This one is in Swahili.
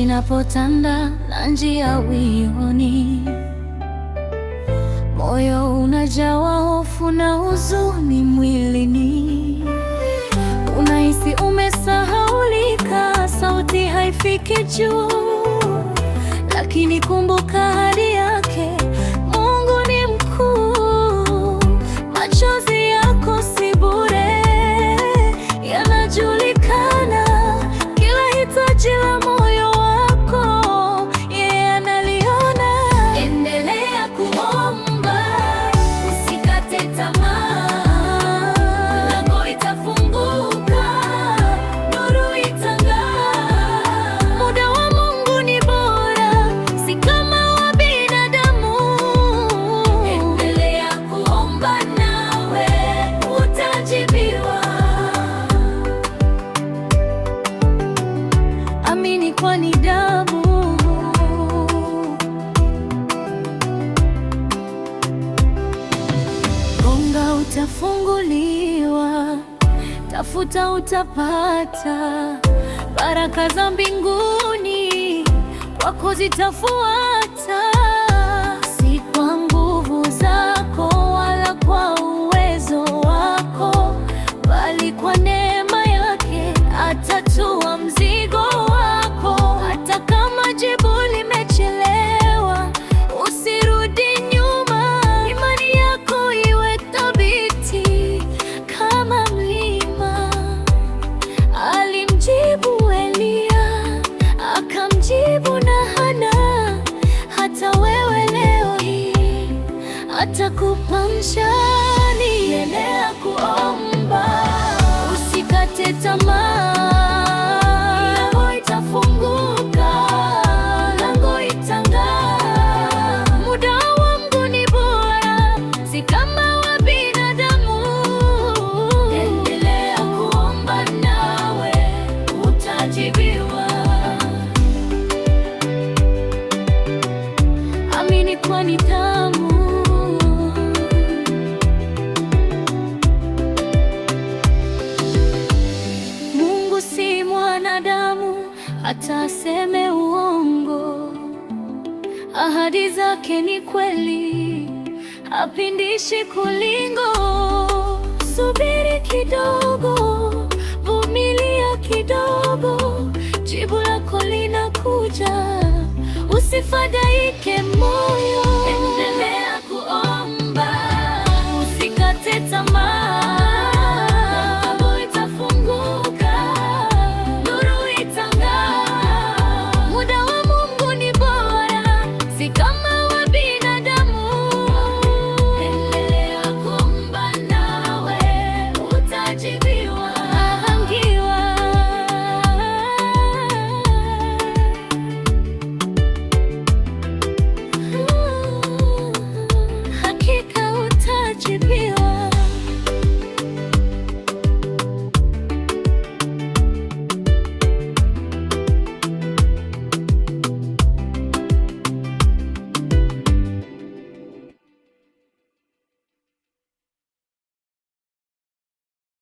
linapotanda na njia wioni, moyo unajawa hofu na huzuni mwilini. Unahisi umesahaulika, sauti haifiki juu, lakini kumbuka ahadi yake, Mungu ni mkuu. Machozi yako si bure, yanajulikana. Kila hitaji la moyo wako yeye analiona. Endelea kuomba, usikate tamaa. Lango itafunguka, nuru itang'aa. Muda wa Mungu ni bora, si kama wa binadamu. Endelea kuomba nawe utajibiwa. Amini kwa nidhamu. Gonga utafunguliwa, tafuta utapata. Baraka za mbinguni kwako zitafuata. Si kwa nguvu zako wala kwa uwezo wako, bali kwa neema yake atatua mzigo wako. Hata kama jibu limechelewa, usirudi nyuma. Imani yako iwe thabiti kama mlima. Alimjibu Eliya, akamjibu na Hana. Hata wewe leo hii atakupa mshani. Endelea kuomba, usikate tamaa. Lango itafunguka, lango itang'aa. Muda wa Mungu ni bora, si kama wa binadamu. Endelea kuomba nawe utajibiwa. Amini kwa nidhamu. Mungu si mwanadamu hata aseme uongo. Ahadi zake ni kweli, hapindishi kulingo. Subiri kidogo, vumilia kidogo, jibu lako linakuja. Usifadhaike moyo, endelea